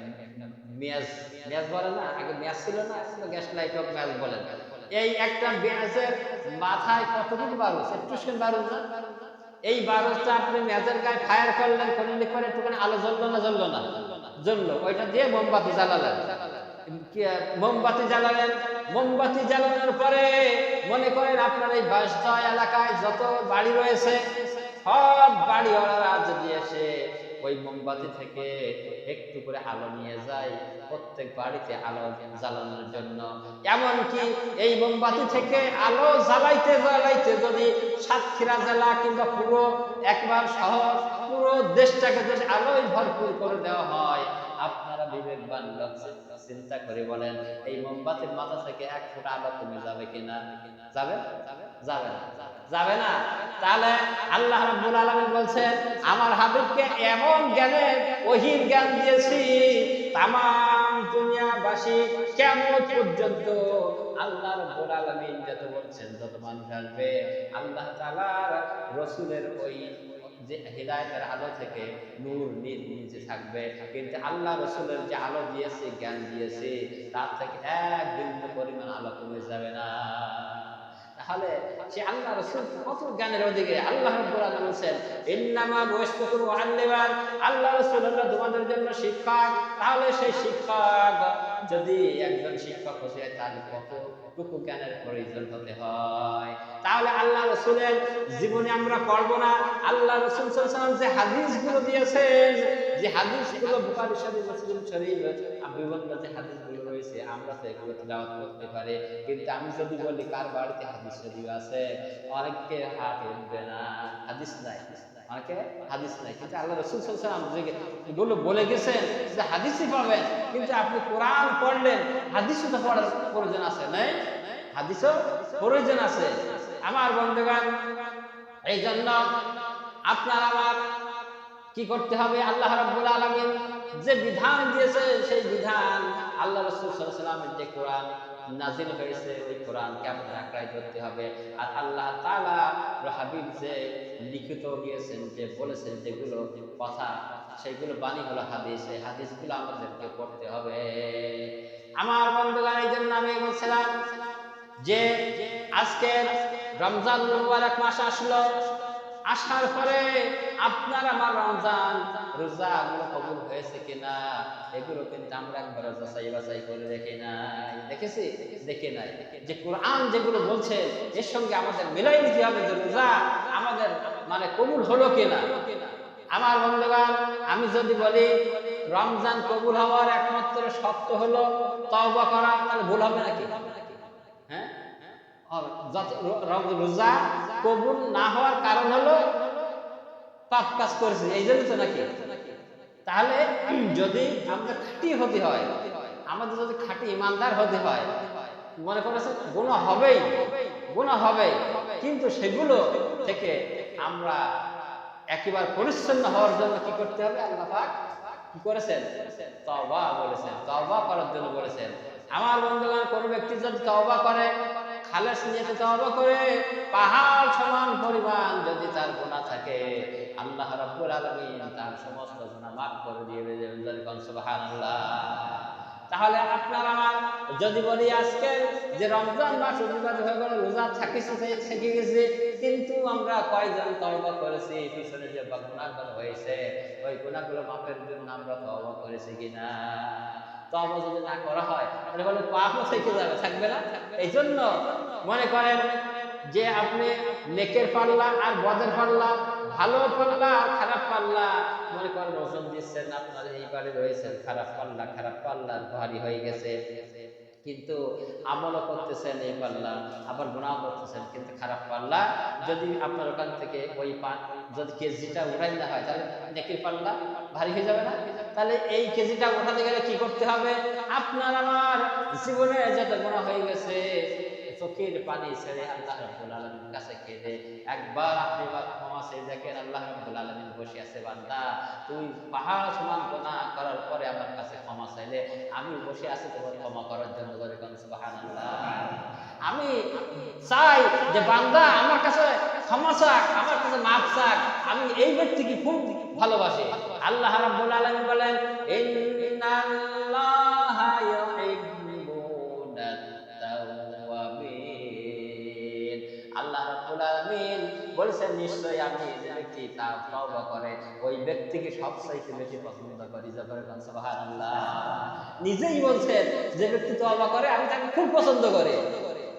মেয়াজ, মেয়াজ বলে না, আগে মেয়াজ ছিল না, গ্যাস লাইট হোক মেয়াজ বলেন, এই একটা মেয়াজের মাথায় কতটুকু বারুদ, একটু বারুদ না, এই বারুদটা আপনি মেয়াজের গায়ে ফায়ার করলেন, করলে করে একটুখানি আলো জ্বললো না, জ্বললো না, জ্বললো, ওইটা দিয়ে মোমবাতি জ্বালালেন, মোমবাতি জ্বালালেন, মোমবাতি জ্বালানোর পরে মনে করেন আপনার এই বাসা এলাকায় যত বাড়ি রয়েছে সব বাড়িওয়ালারা যদি এসে ওই মোমবাতি থেকে একটু করে আলো নিয়ে যায় প্রত্যেক বাড়িতে আলো জ্বালানোর জন্য, এমনকি এই মোমবাতি থেকে আলো জ্বালাইতে জ্বালাইতে যদি সাতক্ষীরা জেলা কিংবা পুরো একবার শহর পুরো দেশটাকে যদি আলোয় ভরপুর করে দেওয়া হয়, আপনারা বিবেকবান লোক চিন্তা করে বলেন এই মোমবাতির মাথা থেকে এক ফোঁটা আলো কমে যাবে কিনা? যাবে? যাবে না, যাবে না। তাহলে আল্লাহ রাব্বুল আলামিন বলছেন আমার হাবিবকে এমন জ্ঞানের ওহীর জ্ঞান দিয়েছি, তামাম দুনিয়াবাসী কিয়ামত পর্যন্ত আল্লাহ রাব্বুল আলামিন যত বলছেন যত মানুষ আসবে আল্লাহ তাআলার রাসূলের ওই যে হিদায়াতের আলো থেকে নূর নিচে থাকবে, কিন্তু আল্লাহ রাসূলের যে আলো দিয়েছে, জ্ঞান দিয়েছে, তার থেকে এক বিন্দু পরিমাণ আলো কমে যাবে না। তাহলে সে আল্লাহ রাসূল কত জ্ঞানের ওদিকে। আল্লাহ রাব্বুল আলামিন বলেন ইন্নামা বুইসতু মুআল্লিমান, আল্লাহ রাসূল হলো তোমাদের জন্য শিক্ষক। তাহলে সেই শিক্ষক যদি একজন শিক্ষক হতে হয় তার কতটুকু জ্ঞানের প্রয়োজন হতে হয়। তাহলে আল্লাহ রাসূলের জীবনে আমরা পড়ব না, আল্লাহ রাসূল সাল্লাল্লাহু আলাইহি ওয়াসাল্লাম যে হাদিসগুলো দিয়েছেন, যে হাদিসগুলো বুখারী শরীফ, মুসলিম শরীফ, বিভিন্ন যে হাদিসগুলো রয়েছে আমরা তো এগুলো তেলাওয়াত করতে পারি, কিন্তু আমি যদি বলি কার বাড়িতে হাদিস শরীফ আছে, অনেকে হাত উঠবে না, হাদিস নাই, অনেকে হাদিস নাই। কিন্তু আল্লাহ রাসূল সাল্লাল্লাহু আলাইহি ওয়াসাল্লাম যেগুলো বলে গেছেন যে হাদিসই পাবেন, কিন্তু আপনি কোরআন পড়লেন, হাদিসও তো পড়ার প্রয়োজন আছে, নাই? হাদিসও প্রয়োজন আছে আমার বন্ধুগণ। এই জন্য আপনার আমার কি করতে হবে? আল্লাহ রাব্বুল আলামিন যে বিধান দিয়েছে সেই বিধান, আল্লাহ রাসূল সাল্লাল্লাহু আলাইহি ওয়াসাল্লামের যে কোরআন নাযিল হয়েছে ওই কোরআনকে আমাদের আঁকড়াই ধরতে হবে। আর আল্লাহ তাআলা হাবিব যে লিখিত দিয়েছেন, যে বলেছেন যেগুলো কথা, সেগুলো বাণী হলো হাদিস, এই হাদিসগুলো আমাদেরকে পড়তে হবে আমার বন্ধুগণ। এই জন্য আমি বলছিলাম যে আজকের রমজান মুবারক মাস আসলো, আসার পরে আপনার আমার রমজান রোজাগুলো কবুল হয়েছে কিনা এগুলো কিন্তু আমরা একবার যাচাই বাছাই করে দেখি নাই, দেখেছি? দেখে নাই। যে কোরআন যেগুলো বলছে এর সঙ্গে আমাদের মিলাই নিতে হবে যে রোজা আমাদের মানে কবুল হলো কিনা। আমার বন্ধুগণ, আমি যদি বলি রমজান কবুল হওয়ার একমাত্র শর্ত হলো তওবা করা, তাহলে ভুল হবে নাকি? হ্যাঁ, রোজা কবুল না হওয়ার কারণ হলো পাপ কাজ করেছে, এই জন্য তো নাকি? তাহলে যদি আমরা খাঁটি হতে হয়, আমাদের যদি খাঁটি ইমানদার হতে হয়, মনে করেছেন গুনাহ হবেই, গুনাহ হবে, কিন্তু সেগুলো থেকে আমরা একেবারে পরিচ্ছন্ন হওয়ার জন্য কি করতে হবে? আল্লাহ পাক কি করেছেন? তওবা বলেছেন, তওবা করার জন্য বলেছেন। আমার বন্ধুগণ, কোন ব্যক্তি যদি তওবা করে, খালেস নিয়তে তওবা করে, পাহাড় সমান পরিমাণ যদি তার গুনাহ থাকে, আল্লাহ রাব্বুল আলামিন তার সমস্ত গুনাহ মাফ করে দিয়ে দেবেন। সুবহানাল্লাহ। তাহলে আপনার আমার যদি বলি আজকে যে রমজান মাস অতিবাহিত হয়ে গেল, রোজা থেকে গেছে, কিন্তু আমরা কয়জন তওবা করেছি? পিছনে যে গুনাহগুলো হয়েছে ওই গুনাহগুলো মাফের জন্য আমরা তওবা করেছি কিনা? তওবা যদি না করা হয় তাহলে বলে পাপও থেকে যাবে, থাকবে না। এই জন্য মনে করেন যে আপনি নেকের পাল্লা আর বদের পাল্লা, ভালো পাল্লা আর খারাপ পাল্লা, মনে করেন ওজন দিচ্ছেন, আপনার এইবারে রয়েছেন খারাপ পাল্লা, খারাপ পাল্লার ভারী হয়ে গেছে, কিন্তু আমলও করতেছেন এই পাল্লা, আবার গুনাহ করতেছেন, কিন্তু খারাপ পাল্লা যদি আপনার ওখান থেকে ওই যদি কেজিটা উঠাই না হয় তাহলে নেকির পাল্লা ভারী হয়ে যাবে না? তাহলে এই কেজিটা উঠাতে গেলে কি করতে হবে? আপনার আমার জীবনে যত গুনাহ হয়ে গেছে চোখের পানি ছেড়ে আল্লাহ রাব্বুল আলামিনের কাছে কেঁদে একবার আপনি ক্ষমা চেয়ে দেখেন, আল্লাহ রাব্বুল আলামিন বসে আছে, বান্দা তুই পাহাড় সমান গুনাহ করার পরে আমার কাছে ক্ষমা চাইলে আমি বসে আছি তোমার ক্ষমা করার জন্য। বলেন সুবহানাল্লাহ। আমি চাই যে বান্দা আমার কাছে ক্ষমা চাক, আমার কাছে মাফ চাক। আমি এই ব্যক্তিকে খুব ভালোবাসি। আল্লাহ রাব্বুল আলামিন বলেন ইন্নাল্লাহা ইউহিব্বুনাত তাওয়াবিন। আল্লাহ রাব্বুল আলামিন বলেছেন নিশ্চয়ই আমি যে ব্যক্তি তওবা করে ওই ব্যক্তিকে সবচাইতে বেশি পছন্দ করি। যখন সুবহানাল্লাহ নিজেই বলছেন যে ব্যক্তি তওবা করে আমি তাকে খুব পছন্দ করি।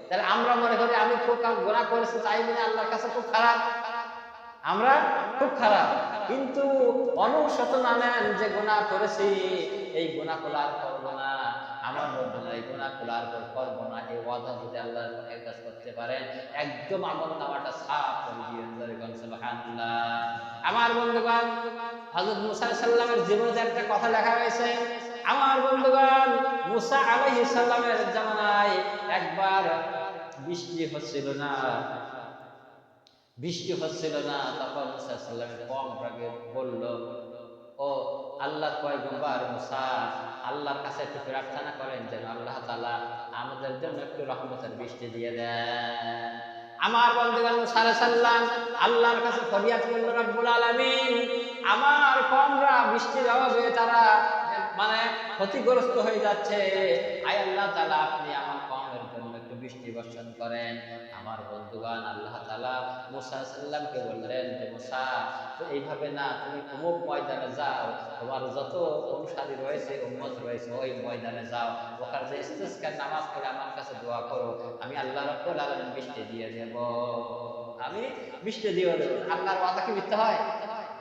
তাহলে আমরা মনে করি আমি খুব গুনাহ করেছি তাই বলে আল্লাহর কাছে খুব খারাপ, আমরা খুব খারাপ। কিন্তু অনুশোচনা নেন যে গুনাহ করেছি, এই গুনাহ আর করব না, আমার মধ্যে এই গুনাহ আর করব না, এই ওয়াদা যদি আল্লাহর কাছে করতে পারেন একদম আমলনামাটা সাফ করে দিবেন। সুবহানাল্লাহ। আমার বন্ধুগণ, হযরত মুসা সাল্লামের জীবনে একটা কথা লেখা হয়েছে। আমার বন্ধুগণ, মুসা আলাইহিস সালামের জামানায় একবার বৃষ্টি হচ্ছিল না, তখন মুসা সাল্লামের কওম রাগে বলল, ও আল্লাহর পয়গম্বর মুসা, আল্লাহর কাছে একটু প্রার্থনা করেন যেন আল্লাহ তাআলা আমাদের জন্য একটু রহমতের বৃষ্টি দিয়ে দেন। আমার বন্ধুগণ, মুসা সাল্লাম আল্লাহর কাছে ফরিয়াদ করল, রব্বুল আলামিন আমার কওমরা বৃষ্টির অভাবে তারা মানে ক্ষতিগ্রস্ত হয়ে যাচ্ছে, আয় আল্লাহ তাআলা আপনি আমার কওমের জন্য একটু বৃষ্টি বর্ষণ করেন। আমার বন্ধুগণ, আল্লাহ তাআলা মুসা সাল্লামকে বললেন যে মুসা তো এইভাবে না, তুমি অমুক ময়দানে যাও, তোমার যত অনুসারী রয়েছে উম্মত রয়েছে ওই ময়দানে যাও, ওখানে যে ইস্তিসকার নামাজ পড়ে আমার কাছে দোয়া করো, আমি আল্লাহ রাব্বুল আলামিন বৃষ্টি দিয়ে দেব, আমি বৃষ্টি দিয়ে দেব। আল্লাহর ওয়াদা কি মিথ্যা হয়?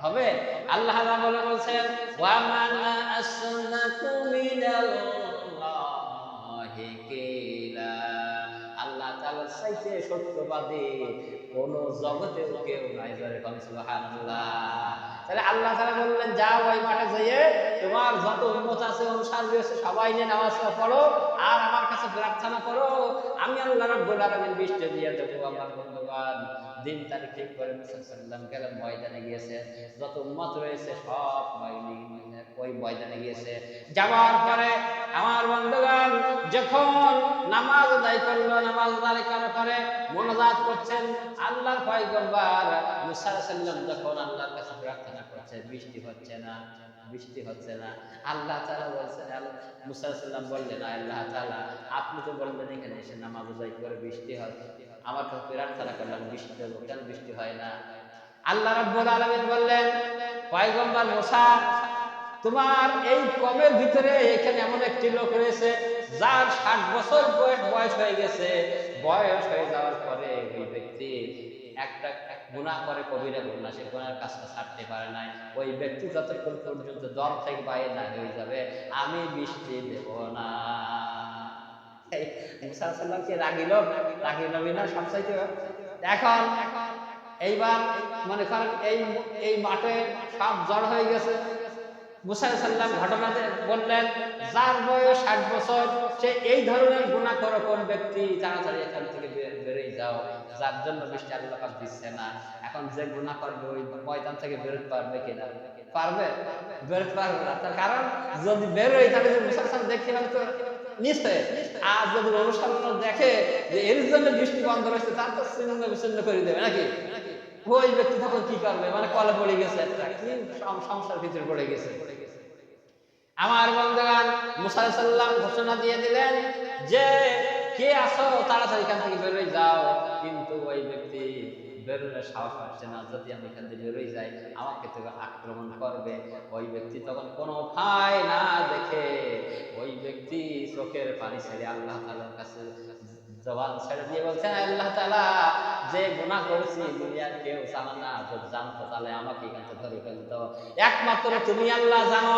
হবে? আল্লাহ তাআলা বলছেন ওয়া মান আসনাকু মিনাল্লাহি কিলা, আল্লাহ তাআলার চাইতে সত্যবাদী কোন জগতে কেউ নাই। সুবহানাল্লাহ। তাহলে আল্লাহ তাআলা বললেন যাও ওই মাঠে যেয়ে তোমার যত উম্মত আছে অনুসারী আছে সবাই নিয়ে নামাজ পড়ো আর আমার কাছে প্রার্থনা করো, আমি আল্লাহ রাব্বুল আলামিন বৃষ্টি দিয়ে দেব। আমার বন্ধুগণ, দিন তারিখ ঠিক করে মুসা সাল্লাম গেলেন ময়দানে, গিয়েছে যত উম্মত রয়েছে সব ওই ময়দানে গিয়েছে। যাওয়ার পরে আমার বন্ধুগণ যখন নামাজ আদায় করলো, নামাজ আদায় করার পরে মোনাজাত করছেন আল্লাহর পয়গম্বর মুসা সাল্লাম যখন আল্লাহর কাছে প্রার্থনা করছে বৃষ্টি হচ্ছে না, আল্লাহ তাআলা বলছেন, মুসা সাল্লাম বললেন আল্লাহ তাআলা আপনি তো বললেন এখানে এসে নামাজ আদায় করে বৃষ্টি হয়, আমার কাছে প্রার্থনা করলাম বৃষ্টি হলো, কেন বৃষ্টি হয় না? আল্লাহ রাব্বুল আলামিন বললেন পয়গম্বর মুসা তোমার এই কমের ভিতরে এখানে এমন একটি লোক রয়েছে যার 60 বছর বয়স হয়ে গেছে, বয়স হয়ে যাওয়ার পরে ওই ব্যক্তি একটা গুনাহ করে, কবিরা গুনাহ, সে গুনার কাজটা ছাড়তে পারে নাই, ওই ব্যক্তি যতক্ষণ পর্যন্ত দর থেকে বাইরে না হয়ে যাবে আমি বৃষ্টি দেব না। মুসা সাল্লামকে রাগিল না সবচাইতে। এখন এইবার মনে করেন এই মাঠে সব জড় হয়ে গেছে। মুসা সাল্লাম ঘটনাতে বললেন যার বয়স 60 বছর সে এই ধরনের গুনাহ করে কোন ব্যক্তি, তাড়াতাড়ি এখান থেকে বেরিয়ে যাও, যার জন্য বৃষ্টি আল্লাহ পাক দিচ্ছে না। এখন যে গুনাহ করবে ওই ময়দান থেকে বেরোতে পারবে কিনা? পারবে? বেরোতে পারবে না। তার কারণ যদি বেরোয় তাহলে যে মুসা সাল্লাম দেখতে পাবে তো নিশ্চয়, আর যদি অনুসরণ দেখে যে এর জন্য বৃষ্টি বন্ধ হয়েছে তার তো ছিন্ন বিচ্ছিন্ন করে দেবে নাকি? ওই ব্যক্তি তখন কি করবে? মানে কলে পড়ে গেছে, একটা কি সমস্যার ভিতরে পড়ে গেছে। আমার বন্ধুগণ, মুসা সাল্লাম ঘোষণা দিয়ে দিলেন যে কে আসো তাড়াতাড়ি এখান থেকে বেরোয় যাও, কিন্তু ওই ব্যক্তি বেরোনোর সাহস পাচ্ছে না, যদি আমি এখান থেকে বেরোয় যাই আমাকে তো আক্রমণ করবে। ওই ব্যক্তি তখন কোনো উপায় না দেখে ওই ব্যক্তি চোখের পানি ছেড়ে আল্লাহ তাআলার কাছে জবান ছেড়ে দিয়ে বলছেন আল্লাহ তাআলা যে গুনাহ করেছি দুনিয়ার কেউ জানে না, যদি জানতো তাহলে আমাকে এখান থেকে ধরে ফেলতো, একমাত্র তুমি আল্লাহ জানো।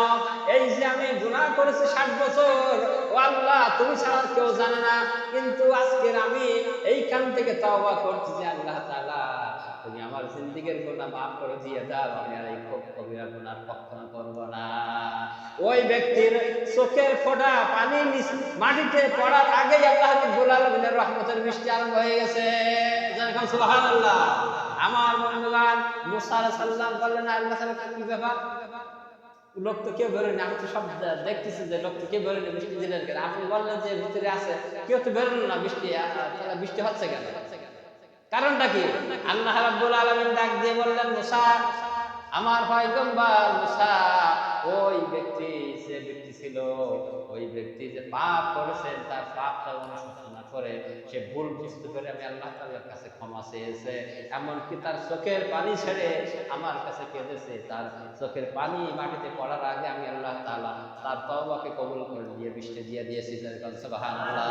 এই যে আমি গুনাহ করেছি 60 বছর, ও আল্লাহ তুমি ছাড়া কেউ জানে না, কিন্তু আজকের আমি এইখান থেকে তওবা করছি যে আল্লাহ তাআলা তুমি আমার জিন্দিগির গুনাহ মাফ করে দিয়ে দাও, আমি আর এই কবিরা গুনাহ কখনো করব না। ওই ব্যক্তির চোখের ফোঁটা পানি মাটিতে পড়ার আগেই আল্লাহ রাব্বুল আলামিনের রহমতের বৃষ্টি আরম্ভ হয়ে গেছে। যেরকম সুবহানাল্লাহ। আমার বন্ধুগণ, মুসা আলাইহিস সালাম বললেন, আল্লাহ তাআলা কি ব্যাপার, লোক তো কেউ বেরোয়নি, আমি তো সব দেখতেছি যে লোক তো কেউ বেরোয়নি, বৃষ্টি দিলেন কেন? আপনি বললেন যে ভিতরে আছে, কেউ তো বেরোলো না, বৃষ্টি তাহলে বৃষ্টি হচ্ছে কেন? কারণটা কি? আল্লাহ রাব্বুল আলামিন ডাক দিয়ে বললেন, মুসা, আমার পয়গম্বর মুসা, ওই ব্যক্তি যে ব্যক্তি ছিল, ওই ব্যক্তি যে পাপ করেছেন, তার পাপটা অনুশোচনা করে সে ভুল বুঝতে পেরে আমি আল্লাহ তাআলার কাছে ক্ষমা চেয়েছে, এমনকি তার চোখের পানি ছেড়ে আমার কাছে কেঁদেছে। তার চোখের পানি মাটিতে পড়ার আগে আমি আল্লাহ তাআলা তার তওবাকে কবুল করে দিয়ে বৃষ্টি দিয়ে দিয়েছি। সুবহানাল্লাহ।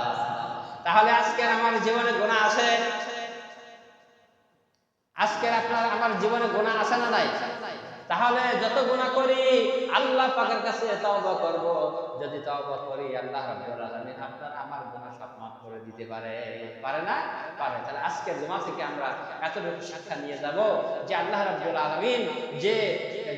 তাহলে আজকের আমার জীবনে গুনাহ আছে, আজকের আপনার আমার জীবনে গুনাহ আছে না নাই? তাহলে যত গুনাহ করি আল্লাহ পাকের কাছে তওবা করব। যদি তওবা করি আল্লাহ রাব্বুল আলামিন আপনার আমার গুনাহ সব মাফ করে দিতে পারে। পারে না? পারে। তাহলে আজকের জুমা থেকে আমরা এতটুকু শিক্ষা নিয়ে যাব যে আল্লাহ রাব্বুল আলামিন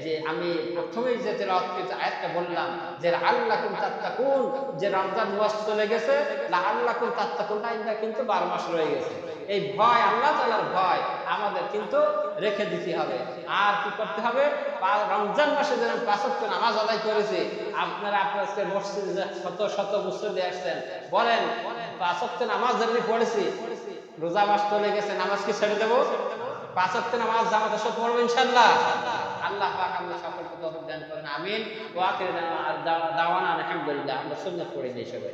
যে আমি প্রথমেই যে তেলাওয়াত আয়াতটা বললাম যে লাআল্লাকুম তাত্তাকুন, যে রমজান মাস চলে গেছে, লাআল্লাকুম তাত্তাকুন না, কিন্তু 12 মাস রয়ে গেছে। এই ভয়, আল্লাহ তাআলার ভয় আমাদের কিন্তু রেখে দিতে হবে। আর কি করতে হবে? রমজান মাসে যেন 5 ওয়াক্ত নামাজ আদায় করেছি। আপনারা আজকে মসজিদে শত শত বছর দিয়ে আসছেন, বলেন 5 ওয়াক্ত নামাজ যেন পড়েছি, রোজা মাস চলে গেছে, নামাজ কি ছেড়ে দেবো? 5 ওয়াক্ত নামাজ জামাতের সাথে পড়বো ইনশাআল্লাহ। আল্লাহ পাক আমাদের সকলকে তৌফিক দান করেন, আমিন। ওয়া আখিরু দাওয়ানা আলহামদুলিল্লাহ। আমরা সুন্নাত পড়ে যাই সবাই।